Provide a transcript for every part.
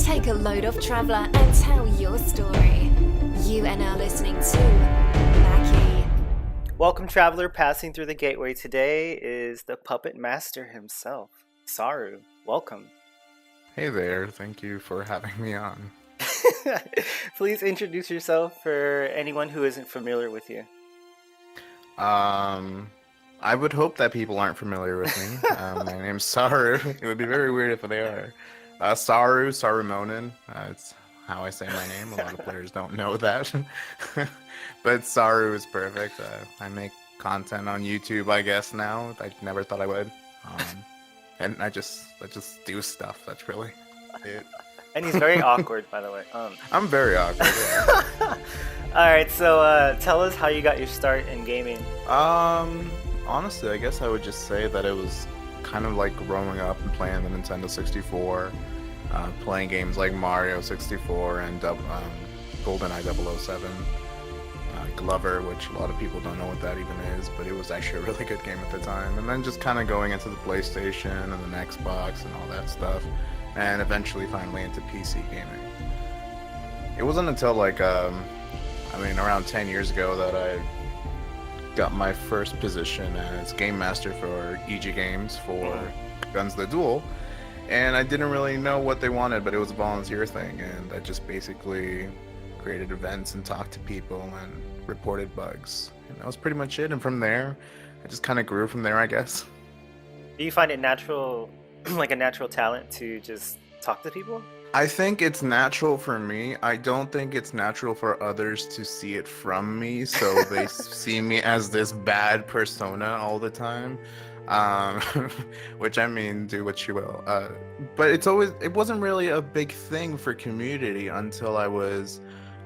Take a load off, traveller, and tell your story. You are now listening to Mackie. Welcome, traveler, passing through the gateway. Today is the puppet master himself, Saru. Welcome. Hey there, thank you for having me on. Please introduce yourself for anyone who isn't familiar with you. I would hope that people aren't familiar with me. My name's Saru. It would be very weird if they are. Sarumonin. It's how I say my name. A lot of players don't know that. But Saru is perfect. I make content on YouTube, I guess, now. I never thought I would. And I just do stuff. That's really it. And he's very awkward, by the way. I'm very awkward, yeah. Alright, so tell us how you got your start in gaming. Honestly, I guess I would just say that it was kind of like growing up and playing the Nintendo 64, playing games like Mario 64 and GoldenEye 007, Glover, which a lot of people don't know what that even is, but it was actually a really good game at the time. And then just kind of going into the PlayStation and the Xbox and all that stuff, and eventually finally into PC gaming. It wasn't until like, around 10 years ago that I got my first position as game master for EG Games for Guns the Duel, and I didn't really know what they wanted, but it was a volunteer thing, and I just basically created events and talked to people and reported bugs, and that was pretty much it. And from there, I just kind of grew from there, I guess. Do you find it natural, like a natural talent to just talk to people? I think it's natural for me. I don't think it's natural for others to see it from me, so they see me as this bad persona all the time. Which, I mean, do what you will. But it wasn't really a big thing for community until I was,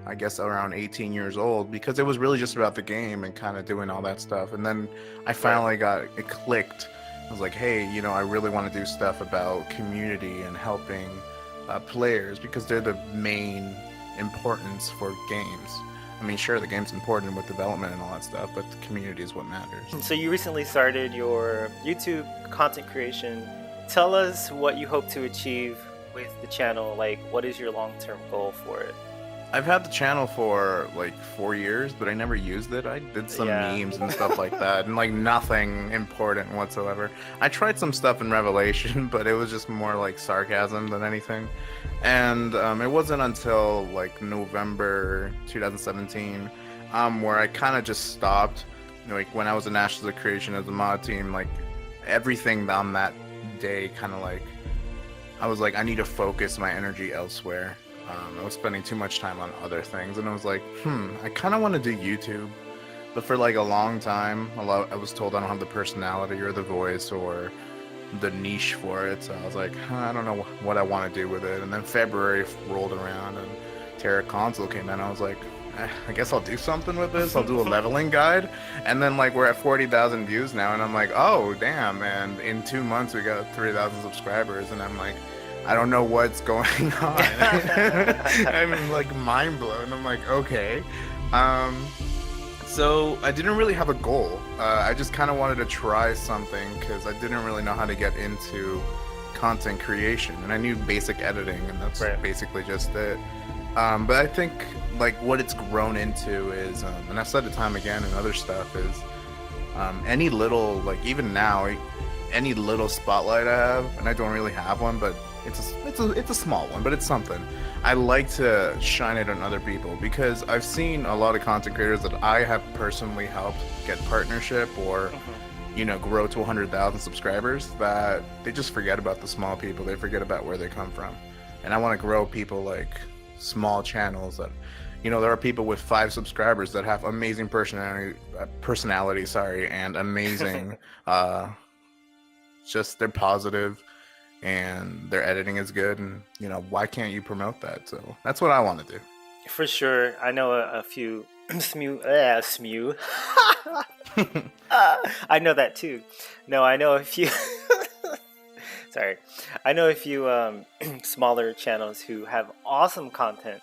I guess, around 18 years old, because it was really just about the game and kind of doing all that stuff. And then I finally it clicked. I was like, hey, I really want to do stuff about community and helping players, because they're the main importance for games. I mean, sure, the game's important with development and all that stuff, but the community is what matters. So you recently started your YouTube content creation. Tell us what you hope to achieve with the channel. Like, what is your long-term goal for it? I've had the channel for like 4 years, but I never used it. I did some memes and stuff like that, and like nothing important whatsoever. I tried some stuff in Revelation, but it was just more like sarcasm than anything. And it wasn't until like November 2017 where I kind of just stopped. Like when I was in Ashes of Creation as a mod team, like everything on that day kind of like, I was like, I need to focus my energy elsewhere. I was spending too much time on other things, and I was like, I kind of want to do YouTube. But for like a long time, I was told I don't have the personality or the voice or the niche for it, so I was like, I don't know what I want to do with it. And then February rolled around and Terra Console came in. I was like, I guess I'll do something with this. I'll do a leveling guide. And then like we're at 40,000 views now, and I'm like, oh damn, and in 2 months we got 3,000 subscribers, and I'm like, I don't know what's going on. I'm like mind blown. I'm like, okay. So I didn't really have a goal. I just kind of wanted to try something because I didn't really know how to get into content creation, and I knew basic editing, and that's basically just it. But I think like what it's grown into is, and I've said it time again and other stuff, is any little, like even now, any little spotlight I have, and I don't really have one, but it's a small one, but it's something. I like to shine it on other people, because I've seen a lot of content creators that I have personally helped get partnership or grow to 100,000 subscribers, that they just forget about the small people. They forget about where they come from. And I want to grow people like small channels that, there are people with 5 subscribers that have amazing personality, and amazing just they're positive and their editing is good, and why can't you promote that? So that's what I want to do. For sure. I know a few smew. I know that too. No, I know a few. Sorry, I know a few smaller channels who have awesome content,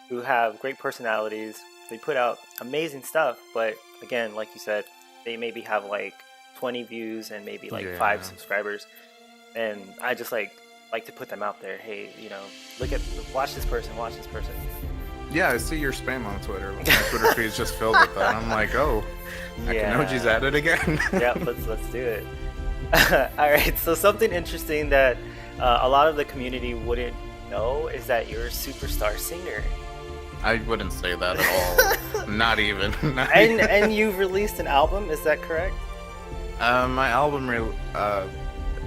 who have great personalities. They put out amazing stuff, but again, like you said, they maybe have like 20 views and maybe like 5 subscribers. And I just like like to put them out there. Hey, watch this person. Yeah, I see your spam on Twitter. My Twitter feed's just filled with that. I'm like, oh, Akinoji's at it again. Yeah, let's do it. All right, so something interesting that a lot of the community wouldn't know is that you're a superstar singer. I wouldn't say that at all. Not even. And you've released an album, is that correct? My album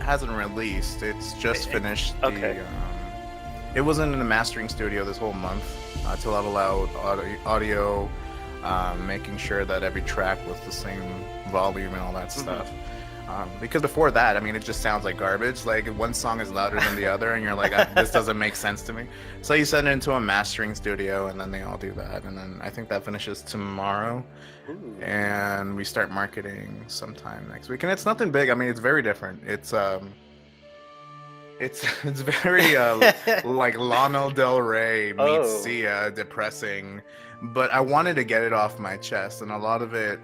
hasn't released. It's just finished. Okay. It wasn't in the mastering studio this whole month to allow audio, making sure that every track was the same volume and all that stuff. Because before that, I mean, it just sounds like garbage. Like one song is louder than the other, and you're like, this doesn't make sense to me. So you send it into a mastering studio, and then they all do that. And then I think that finishes tomorrow. Ooh. And we start marketing sometime next week. And it's nothing big. I mean, it's very different. It's very like Lana Del Rey meets Sia, depressing. But I wanted to get it off my chest, and a lot of it.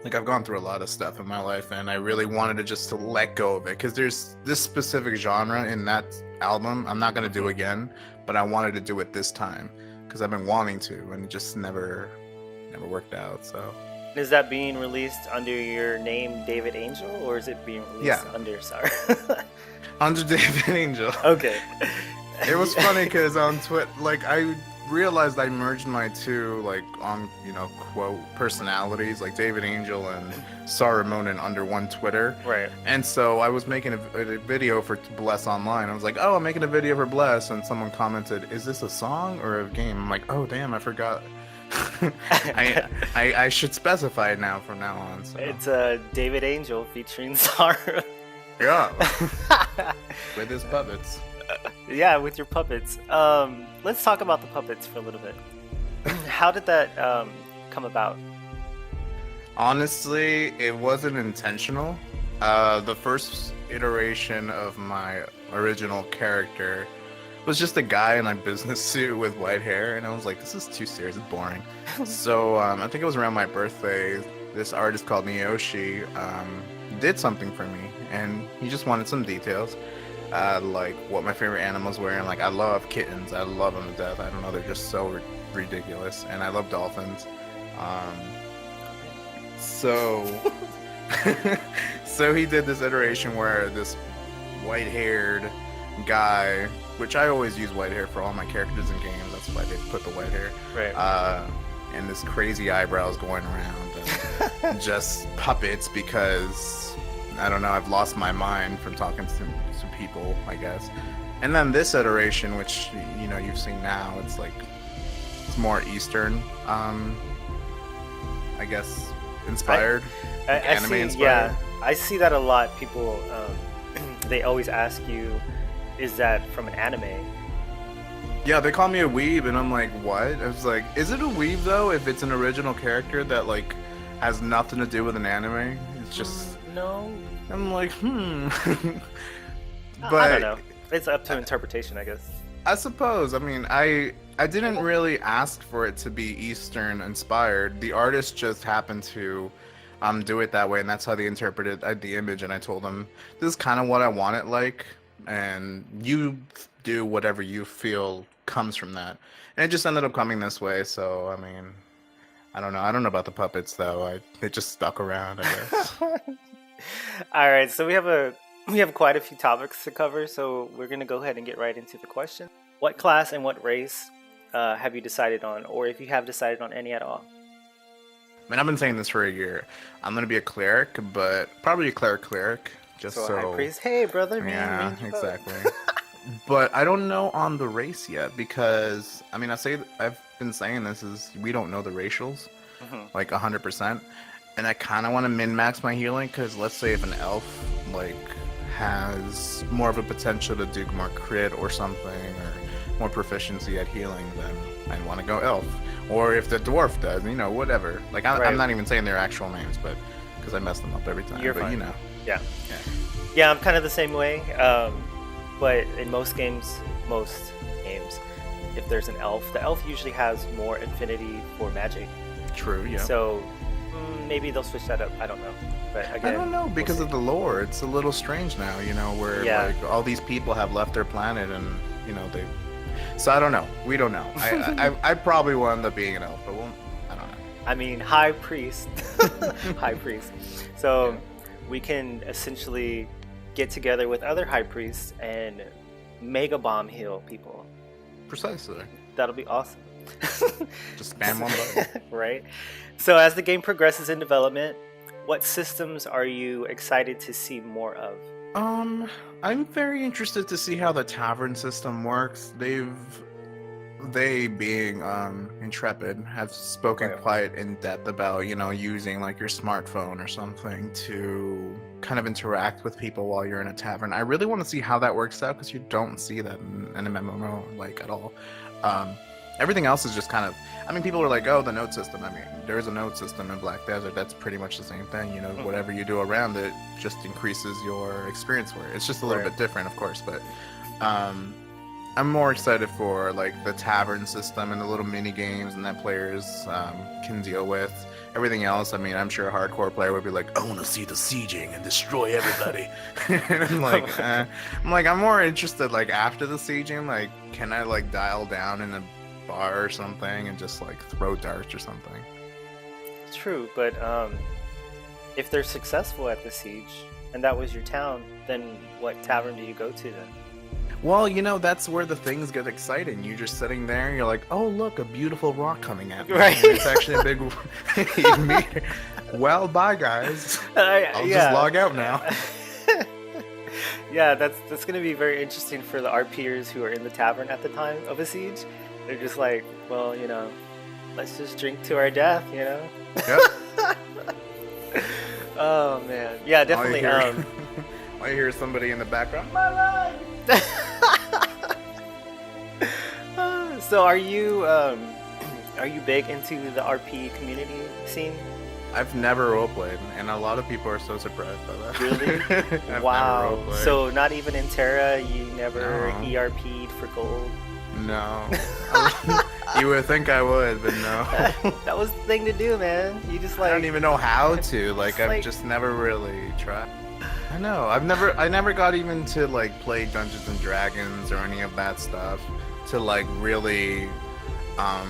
Like I've gone through a lot of stuff in my life, and I really wanted to just to let go of it because there's this specific genre in that album I'm not gonna do again, but I wanted to do it this time because I've been wanting to, and it just never worked out. So is that being released under your name David Angel, or is it being released under under David Angel? Okay. It was funny because on Twitter, like I realized I merged my two quote personalities, like David Angel and Sarumonin, under one Twitter. Right. And so I was making a video for Bless Online. I was like, oh, I'm making a video for Bless, and someone commented, is this a song or a game? I'm like, oh damn, I forgot. I should specify it now from now on. So. It's David Angel featuring Saru. Yeah. With his puppets. Yeah, with your puppets. Let's talk about the puppets for a little bit. How did that come about? Honestly, it wasn't intentional. The first iteration of my original character was just a guy in a business suit with white hair, and I was like, this is too serious, it's boring. So I think it was around my birthday, this artist called Miyoshi did something for me, and he just wanted some details. Like what my favorite animals were, and like I love kittens. I love them to death. I don't know, they're just so ridiculous, and I love dolphins. So he did this iteration where this white-haired guy, which I always use white hair for all my characters in games. That's why they put the white hair. Right. And this crazy eyebrows going around, and just puppets because I don't know. I've lost my mind from talking to people, I guess. And then this iteration, which you've seen now, it's more Eastern, I guess, inspired, anime inspired. Yeah, I see that a lot. People, they always ask you, "Is that from an anime?" Yeah, they call me a weeb, and I'm like, what? I was like, is it a weeb though if it's an original character that has nothing to do with an anime? It's just no. I'm like, But I don't know. It's up to interpretation, I guess. I suppose. I mean, I didn't really ask for it to be Eastern inspired. The artist just happened to do it that way, and that's how they interpreted the image. And I told them, this is kind of what I want it like, and you do whatever you feel comes from that. And it just ended up coming this way. So I mean, I don't know. I don't know about the puppets though. They just stuck around, I guess. All right, so we have quite a few topics to cover, so we're going to go ahead and get right into the question. What class and what race have you decided on, or if you have decided on any at all? I mean, I've been saying this for a year. I'm going to be a cleric, but probably a cleric, just so... high priest. Hey, brother. Yeah, exactly. But I don't know on the race yet, because, I mean, I've been saying this is we don't know the racials, 100%. And I kind of want to min-max my healing, because let's say if an elf, has more of a potential to do more crit or something, or more proficiency at healing, then I'd want to go elf. Or if the dwarf does, whatever. I'm not even saying their actual names, but because I mess them up every time. You're but fine. Yeah, I'm kind of the same way. But in most games, if there's an elf, the elf usually has more affinity for magic. True, yeah. So Maybe they'll switch that up. I don't know. But again, I don't know, because we'll of the lore. It's a little strange now, where like all these people have left their planet and they. So I don't know. We don't know. I probably will end up being an elf, but I don't know. I mean, high priest, high priest. So we can essentially get together with other high priests and mega bomb heal people. Precisely. That'll be awesome. Just spam one button. Right. So as the game progresses in development, what systems are you excited to see more of? I'm very interested to see how the tavern system works. They being Intrepid have spoken quite in depth about using like your smartphone or something to kind of interact with people while you're in a tavern. I really want to see how that works out, because you don't see that in a MMO like at all. Everything else is just kind of, people are like, oh, the note system. There's a note system in Black Desert. That's pretty much the same thing. Whatever you do around it just increases your experience for it. It's just a little bit different, of course, but I'm more excited for like the tavern system and the little mini games and that players can deal with. Everything else, I'm sure a hardcore player would be like, I want to see the sieging and destroy everybody. And I'm more interested like after the sieging, like can I like dial down in a bar or something and just like throw darts or something? True, but if they're successful at the siege and that was your town, then what tavern do you go to then? Well, that's where the things get exciting. You're just sitting there and you're like, oh, look, a beautiful rock coming at me. Right. And it's actually a big meter. Well, bye, guys. I'll just log out now. Yeah, that's going to be very interesting for the RPers who are in the tavern at the time of a siege. They're just like, well, let's just drink to our death, Yep. Oh, man. Yeah, definitely. I hear somebody in the background, my life! So are you big into the RP community scene? I've never roleplayed, and a lot of people are so surprised by that. Really? Wow. So not even in Terra, you never ERP'd for gold? No. You would think I would, but no. That was the thing to do, man. You just like... I don't even know how to. I've just never really tried. I know. I never got even to like play Dungeons and Dragons or any of that stuff to like really I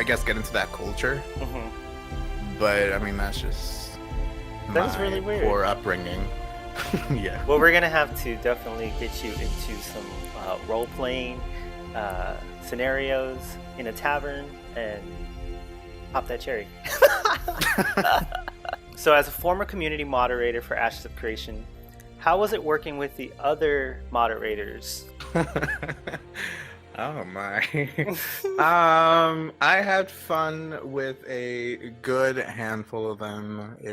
guess get into that culture. Mm-hmm. But that's just that's really weird. Poor upbringing. Yeah. Well, we're gonna have to definitely get you into some role playing scenarios in a tavern and pop that cherry. So as a former community moderator for Ashes of Creation, how was it working with the other moderators? Oh my. I had fun with a good handful of them. I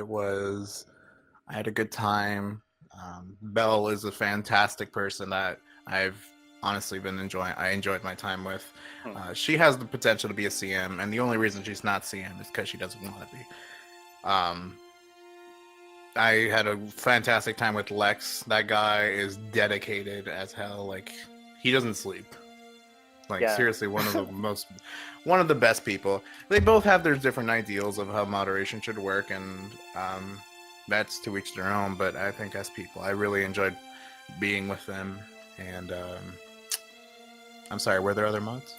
had a good time. Belle is a fantastic person that I've honestly been enjoying. I enjoyed my time with. She has the potential to be a CM, and the only reason she's not CM is because she doesn't want to be. I had a fantastic time with Lex. That guy is dedicated as hell. Like, he doesn't sleep. Seriously, one of the best people. They both have their different ideals of how moderation should work, and that's to each their own. But I think as people, I really enjoyed being with them. And I'm sorry, were there other mods?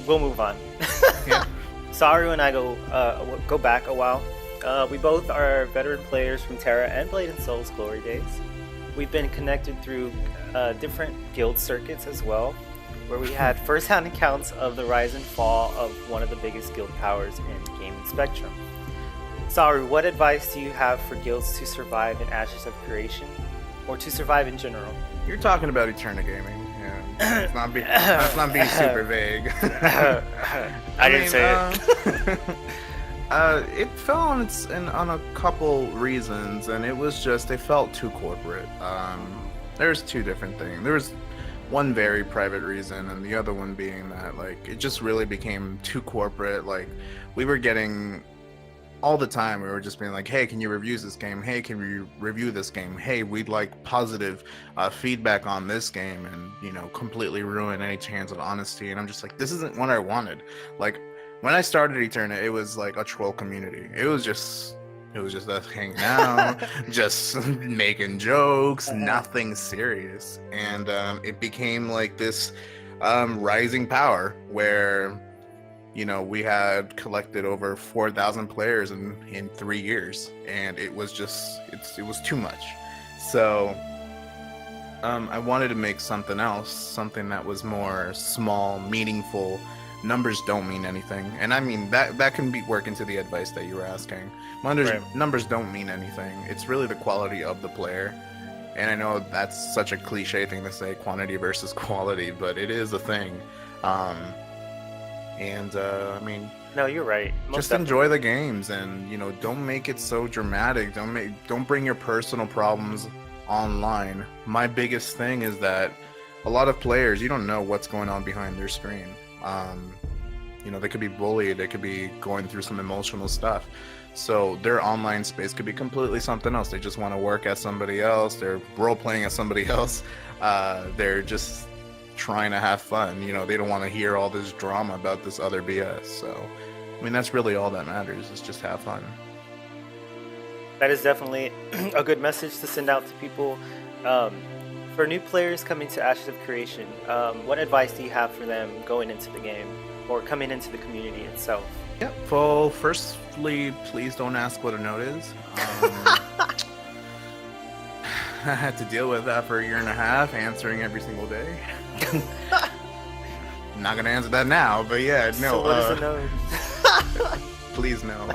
We'll move on. Yeah. Saru and I go back a while. We both are veteran players from Terra and Blade and Soul's glory days. We've been connected through different guild circuits as well, where we had first-hand accounts of the rise and fall of one of the biggest guild powers in gaming spectrum. Saru, what advice do you have for guilds to survive in Ashes of Creation, or to survive in general? You're talking about Eterna Gaming. Yeah, let's not be super vague. I didn't say it. It fell on a couple reasons, and it was just they felt too corporate. There's two different things. There was one very private reason, and the other one being that it just really became too corporate. We were getting all the time. We were just being like, "Hey, can you review this game? Hey, can you review this game? Hey, we'd like positive feedback on this game," and completely ruin any chance of honesty. And I'm just like, this isn't what I wanted. when I started Eternit, it was like a troll community. It was just us hanging out, just making jokes, nothing serious. And it became like this rising power where, you know, we had collected over 4,000 players in 3 years, and it was just it was too much. So I wanted to make something else, something that was more small, meaningful. Numbers don't mean anything, and I mean that can work into the advice that you were asking. Numbers don't mean anything. It's really the quality of the player, and I know that's such a cliche thing to say, quantity versus quality, but it is a thing. I mean, no, you're right. Just enjoy the games, and you know, don't make it so dramatic. Don't bring your personal problems online. My biggest thing is that a lot of players, you don't know what's going on behind their screen. You know, they could be bullied, they could be going through some emotional stuff. So their online space could be completely something else. They just want to work as somebody else. They're role playing as somebody else. They're just trying to have fun. You know, they don't want to hear all this drama about this other BS. So, I mean, that's really all that matters, is just have fun. That is definitely a good message to send out to people. For new players coming to Ashes of Creation, what advice do you have for them going into the game or coming into the community itself? Yeah, well, firstly, please don't ask what a note is. I had to deal with that for 1.5 years, answering every single day. I'm not gonna answer that now, but yeah, no. So what is a note? Please no.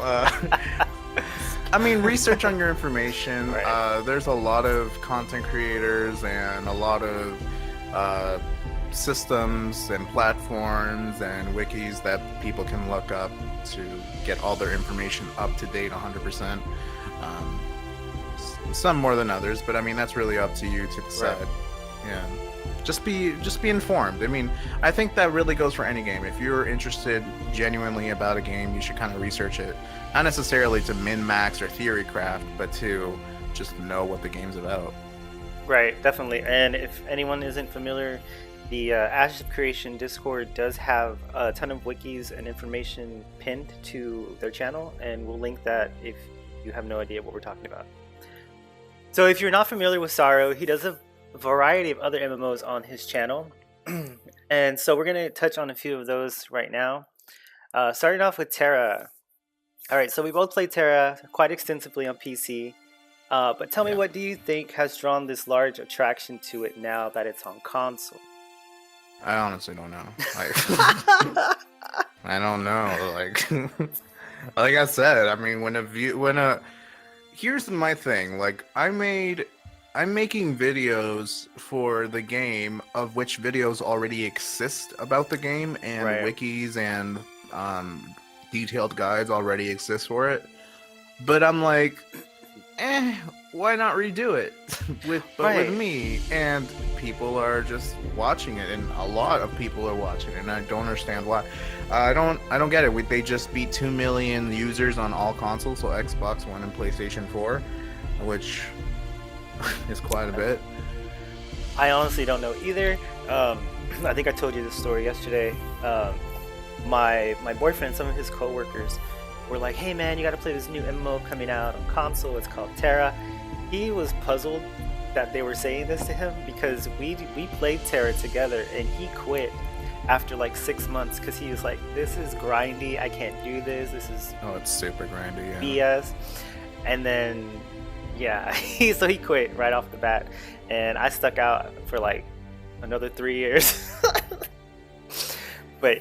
I mean, research on your information. Right. There's a lot of content creators and a lot of systems and platforms and wikis that people can look up to get all their information up to date 100%. Some more than others, but I mean, that's really up to you to decide. Right. Yeah. Just be informed. I mean, I think that really goes for any game. If you're interested genuinely about a game, you should kind of research it. Not necessarily to min-max or theory craft, but to just know what the game's about. Right, definitely. And if anyone isn't familiar, the Ashes of Creation Discord does have a ton of wikis and information pinned to their channel, and we'll link that if you have no idea what we're talking about. So if you're not familiar with Saru, he does a variety of other MMOs on his channel. And so we're going to touch on a few of those right now. Starting off with Terra. Alright, so we both played Terra quite extensively on PC. But tell me, what do you think has drawn this large attraction to it now that it's on console? I honestly don't know. I don't know. Like I said, I mean, here's my thing. Like, I'm making videos for the game of which videos already exist about the game, and wikis and detailed guides already exist for it. But I'm like, why not redo it with me? And people are just watching it, and a lot of people are watching it, and I don't understand why. I don't get it. They just beat 2 million users on all consoles, so Xbox One and PlayStation 4, which is quite a bit. I honestly don't know either. I think I told you this story yesterday. My boyfriend, some of his co-workers were like, hey man, you gotta play this new MMO coming out on console, it's called Terra. He was puzzled that they were saying this to him because we played Terra together, and he quit after like 6 months because he was like, this is grindy, I can't do this is it's super grindy, BS. And then so he quit right off the bat, and I stuck out for like another 3 years. But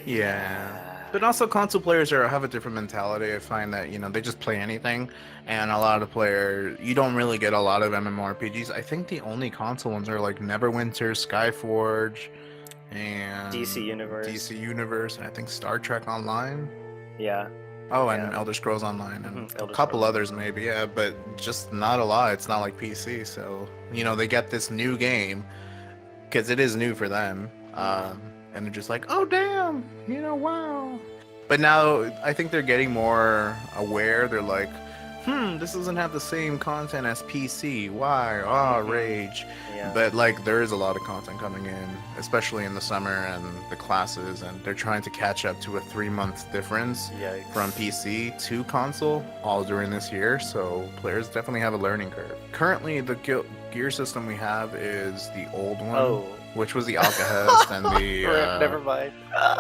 but also console players have a different mentality. I find that, you know, they just play anything, and a lot of players, you don't really get a lot of MMORPGs. I think the only console ones are like Neverwinter, Skyforge, and DC Universe, and I think Star Trek Online. Yeah. Oh, and Elder Scrolls Online, and a couple others maybe, but just not a lot. It's not like PC, so, you know, they get this new game, because it is new for them, and they're just like, oh damn, you know, wow. But now, I think they're getting more aware. They're like, this doesn't have the same content as PC. Why? Oh, rage. Yeah. But like, there is a lot of content coming in, especially in the summer and the classes, and they're trying to catch up to a 3-month difference Yikes. from PC to console all during this year. So players definitely have a learning curve. Currently, the gear system we have is the old one. Oh. Which was the Alcahest and the Never mind.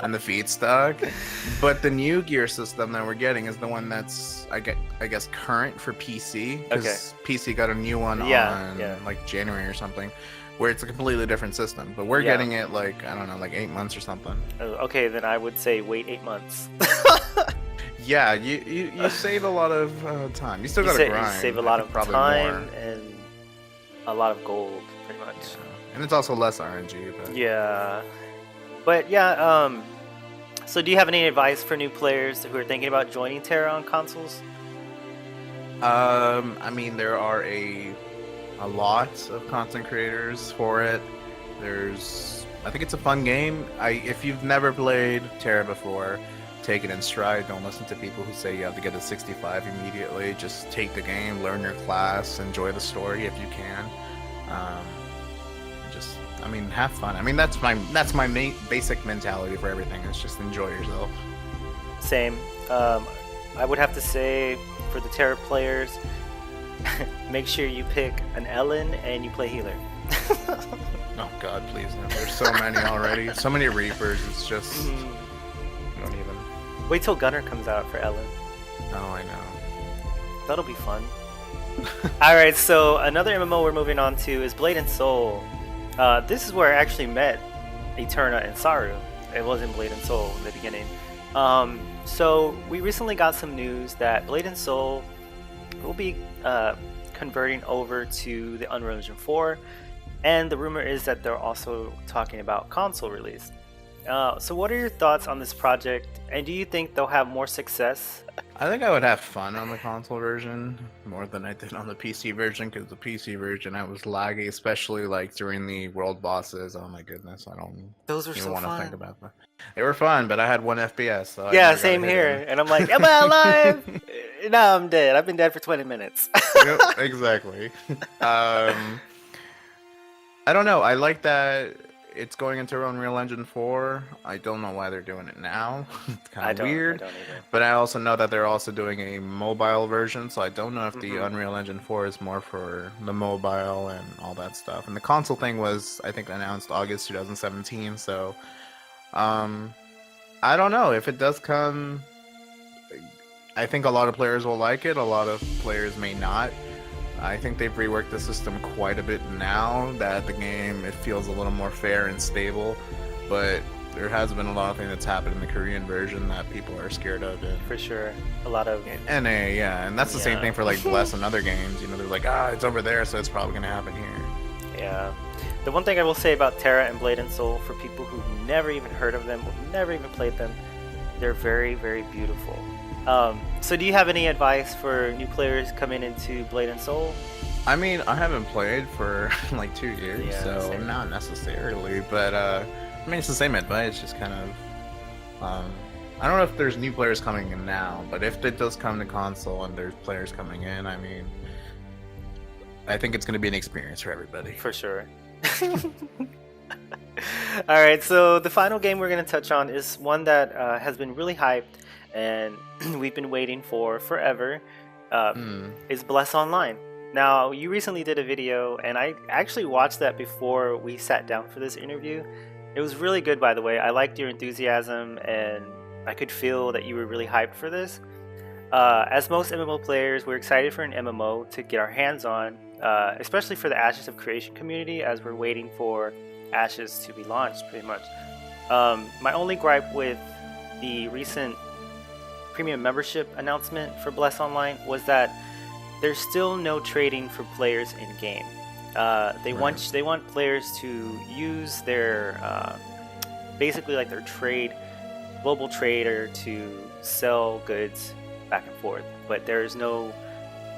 and the feedstock. But the new gear system that we're getting is the one that's I guess current for PC. Because PC got a new one on like January or something, where it's a completely different system. But we're getting it like, I don't know, like 8 months or something. Oh, okay, then I would say wait 8 months. Yeah, you save a lot of time. You still gotta grind. You save a lot of time and a lot of gold, pretty much. Yeah. And it's also less RNG. But... Yeah. But yeah, so do you have any advice for new players who are thinking about joining Terra on consoles? I mean, there are a lot of content creators for it. I think it's a fun game. If you've never played Terra before, take it in stride. Don't listen to people who say you have to get a 65 immediately. Just take the game, learn your class, enjoy the story if you can. Have fun. I mean, that's my main basic mentality for everything. Is just enjoy yourself. Same. I would have to say for the Terra players, make sure you pick an Ellen and you play healer. Oh God, please no. There's so many already. So many Reapers. It's just you don't even. Wait till Gunner comes out for Ellen. Oh, I know. That'll be fun. All right, so another MMO we're moving on to is Blade and Soul. This is where I actually met Eterna and Saru. It wasn't Blade and Soul in the beginning. So we recently got some news that Blade and Soul will be converting over to the Unreal Engine 4, and the rumor is that they're also talking about console release. So what are your thoughts on this project, and do you think they'll have more success? I think I would have fun on the console version more than I did on the PC version, because the PC version I was laggy, especially like during the world bosses. Oh my goodness, I don't Those were even so want to fun. think about that. They were fun, but I had 1 FPS. So I Yeah, never got same a hit here. in. And I'm like, am I alive? No, I'm dead. I've been dead for 20 minutes. Yep, exactly. I don't know. I like that it's going into Unreal Engine 4. I don't know why they're doing it now. It's kind of weird. I don't either. But I also know that they're also doing a mobile version, so I don't know if the Unreal Engine 4 is more for the mobile and all that stuff. And the console thing was, I think, announced August 2017, so I don't know. If it does come, I think a lot of players will like it, a lot of players may not. I think they've reworked the system quite a bit now that the game, it feels a little more fair and stable, but there has been a lot of things that's happened in the Korean version that people are scared of. And For sure. A lot of... NA, yeah, and that's the same thing for like Bless and other games. You know, they're like, it's over there, so it's probably going to happen here. Yeah. The one thing I will say about Terra and Blade and Soul, for people who've never even heard of them, or never even played them, they're very, very beautiful. So do you have any advice for new players coming into Blade and Soul? I mean, I haven't played for like 2 years, so same. not necessarily, but I mean, it's the same advice, just kind of, I don't know if there's new players coming in now, but if it does come to console and there's players coming in, I mean, I think it's going to be an experience for everybody. For sure. Alright, so the final game we're going to touch on is one that has been really hyped and we've been waiting for forever. Is Bless Online. Now, you recently did a video, and I actually watched that before we sat down for this interview. It was really good, by the way. I liked your enthusiasm, and I could feel that you were really hyped for this. As most MMO players, we're excited for an MMO to get our hands on, especially for the Ashes of Creation community, as we're waiting for Ashes to be launched, pretty much. My only gripe with the recent premium membership announcement for Bless Online was that there's still no trading for players in game. They want players to use their basically like their global trader to sell goods back and forth. But there's no,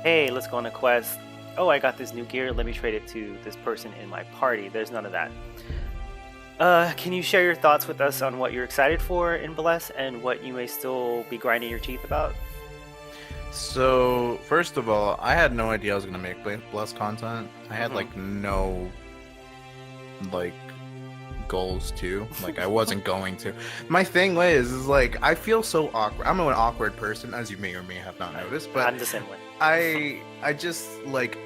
hey, let's go on a quest. Oh, I got this new gear. Let me trade it to this person in my party. There's none of that. Can you share your thoughts with us on what you're excited for in Bless and what you may still be grinding your teeth about? So, first of all, I had no idea I was gonna make Bless content. I had like no like goals to. Like I wasn't going to. My thing is like I feel so awkward. I'm an awkward person, as you may or may have not noticed, but I'm the same way. I just like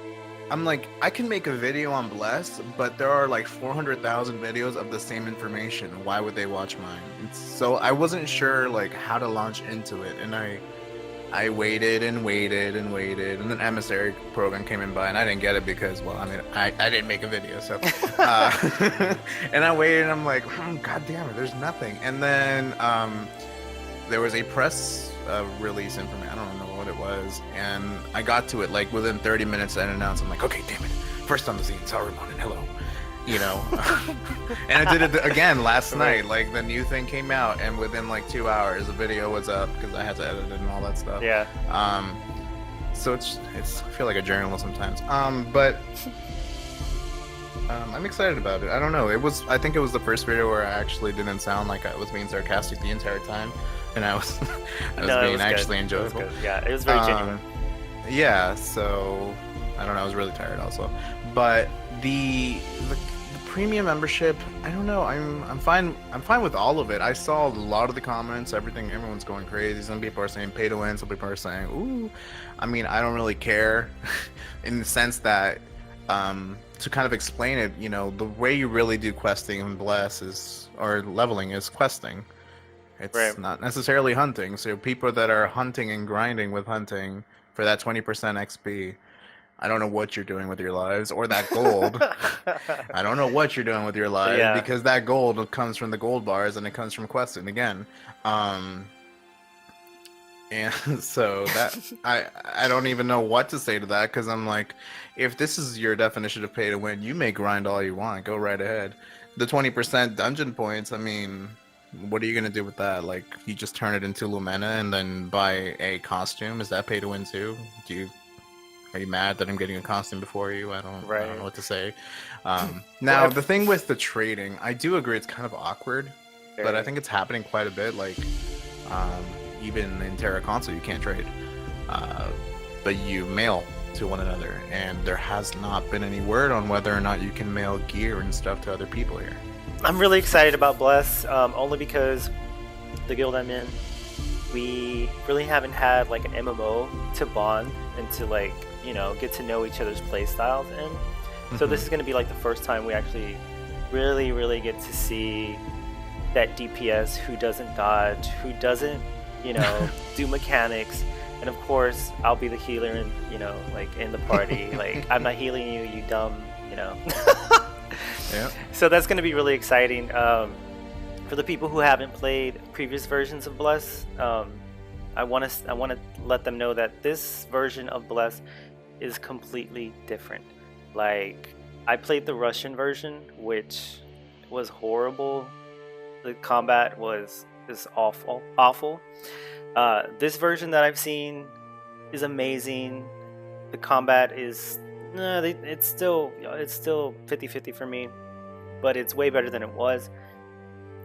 I'm like I can make a video on Bless, but there are like 400,000 videos of the same information. Why would they watch mine? So I wasn't sure like how to launch into it, and I waited and waited and waited, and then Emissary program came in by, and I didn't get it because, well, I mean, I didn't make a video, so, and I waited, and I'm like, God damn it, there's nothing, and then there was a press release information, I don't know what it was, and I got to it, like, within 30 minutes and announced, I'm like, okay, damn it, first on the scene, Sarumonin, hello. You know, and I did it again last night. Like the new thing came out, and within like 2 hours, the video was up because I had to edit it and all that stuff. Yeah. So it's I feel like a journalist sometimes. But I'm excited about it. I don't know. I think it was the first video where I actually didn't sound like I was being sarcastic the entire time, and I was being actually enjoyable. Yeah, it was very genuine. Yeah. So I don't know. I was really tired also, but the premium membership, I don't know. I'm fine with all of it. I saw a lot of the comments, everyone's going crazy. Some people are saying pay to win, some people are saying ooh. I mean, I don't really care in the sense that to kind of explain it, you know, the way you really do questing in Bless or leveling is questing. It's not necessarily hunting. So people that are hunting and grinding with hunting for that 20% XP, I don't know what you're doing with your lives or that gold. I don't know what you're doing with your lives because that gold comes from the gold bars and it comes from questing again. And so that I don't even know what to say to that because I'm like, if this is your definition of pay to win, you may grind all you want. Go right ahead. The 20% dungeon points, I mean, what are you gonna do with that? Like, you just turn it into Lumena and then buy a costume? Is that pay to win too? Are you mad that I'm getting a costume before you? I don't know what to say. Now, the thing with the trading, I do agree it's kind of awkward, but I think it's happening quite a bit. Like, even in Terra Console, you can't trade, but you mail to one another, and there has not been any word on whether or not you can mail gear and stuff to other people here. I'm really excited about Bless, only because the guild I'm in, we really haven't had like an MMO to bond and to like, you know, get to know each other's play styles in. So this is going to be like the first time we actually really get to see that DPS who doesn't dodge, who doesn't, you know, do mechanics. And of course, I'll be the healer in, you know, like in the party. Like, I'm not healing you, you dumb, you know. Yeah. So that's going to be really exciting. For the people who haven't played previous versions of Bless, I want to let them know that this version of Bless is completely different. Like, I played the Russian version, which was horrible. The combat was awful. This version that I've seen is amazing. The combat is it's still 50-50 for me, but it's way better than it was.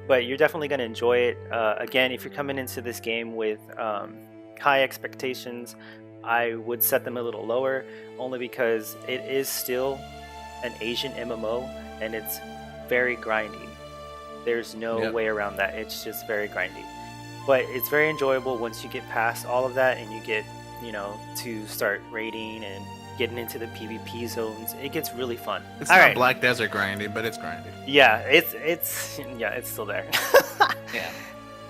But you're definitely going to enjoy it. Again, if you're coming into this game with high expectations, I would set them a little lower, only because it is still an Asian MMO, and it's very grindy. There's no way around that. It's just very grindy. But it's very enjoyable once you get past all of that and you get, you know, to start raiding and getting into the PvP zones. It gets really fun. It's not Black Desert grindy, but it's grindy. Yeah, it's still there. Yeah.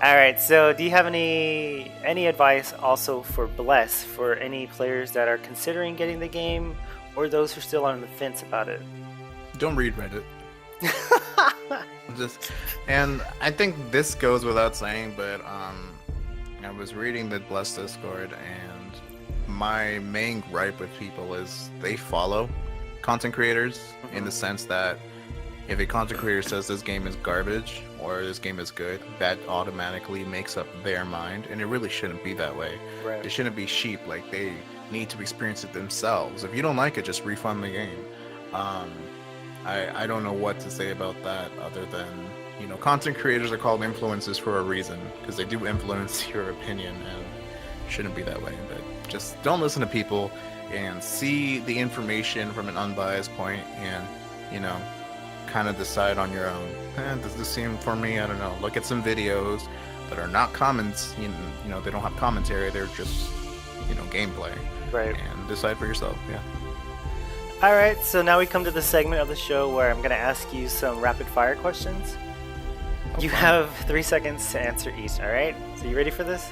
All right, so do you have any advice also for Bless for any players that are considering getting the game or those who are still on the fence about it? Don't read Reddit. And I think this goes without saying, but I was reading the Bless Discord, and my main gripe with people is they follow content creators in the sense that if a content creator says this game is garbage or this game is good, that automatically makes up their mind, and it really shouldn't be that way. Right. It shouldn't be sheep. Like, they need to experience it themselves. If you don't like it, just refund the game. I don't know what to say about that other than, you know, content creators are called influencers for a reason, because they do influence your opinion, and it shouldn't be that way. But just don't listen to people and see the information from an unbiased point and, you know, kind of decide on your own. Does this seem for me? I don't know. Look at some videos that are not comments, you know, they don't have commentary, they're just, you know, gameplay. Right. And decide for yourself, yeah. All right, so now we come to the segment of the show where I'm going to ask you some rapid fire questions. You have 3 seconds to answer each, all right? So you ready for this?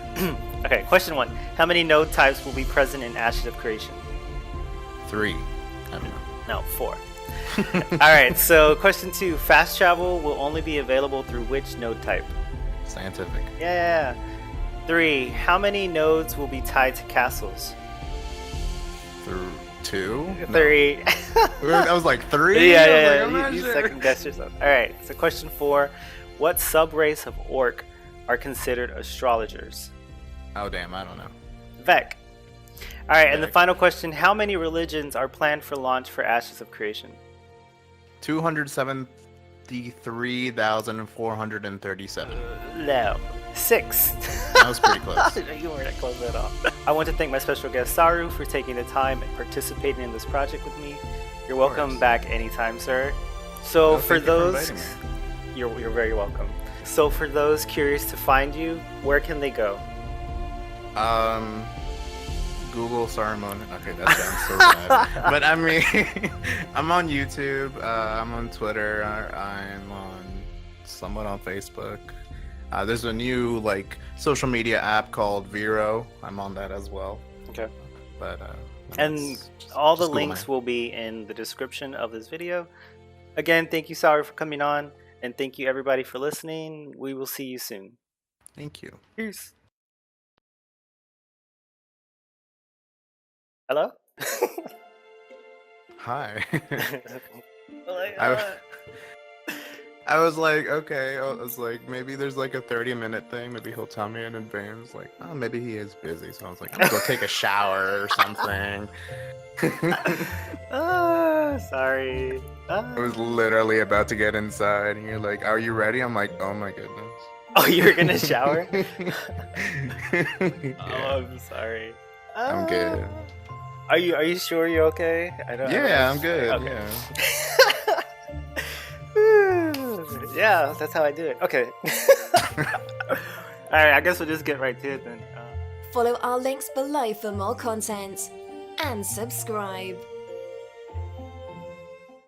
Okay, question 1. How many node types will be present in Ashes of Creation? 3. I don't know. No, 4. All right, so question 2. Fast travel will only be available through which node type? Scientific. Yeah. 3. How many nodes will be tied to castles? Through 2? 3. I was like 3? Yeah. I'm not You sure. second guess yourself. All right, so question 4. What subrace of orc are considered astrologers? Oh, damn, I don't know. Vec. All right, and the Vec. final question. How many religions are planned for launch for Ashes of Creation? 273,437. No. 6. That was pretty close. You weren't close at all. I want to thank my special guest Saru for taking the time and participating in this project with me. You're welcome back anytime, sir. So Well, for thank you for those, inviting me. you're very welcome. So for those curious to find you, where can they go? Google Sarumonin. Okay, that sounds so bad. But I mean, I'm on YouTube. I'm on Twitter. I'm somewhat on Facebook. There's a new like social media app called Vero. I'm on that as well. Okay. But And just all the Google links me. will be in the description of this video. Again, thank you, Saru, for coming on, and thank you everybody for listening. We will see you soon. Thank you. Peace. Hello? Hi. Like, I was like, okay. I was like, maybe there's like a 30-minute thing. Maybe he'll tell me in advance. Like, oh, maybe he is busy. So I was like, I'm gonna go take a shower or something. sorry. I was literally about to get inside, and you're like, "Are you ready?" I'm like, "Oh my goodness." Oh, you're gonna shower? Yeah, Oh, I'm sorry. I'm good. Are you sure you're okay? I don't. Yeah, I'm good. Okay. Yeah. Yeah, that's how I do it. Okay. All right, I guess we'll just get right to it then. Follow our links below for more content and subscribe.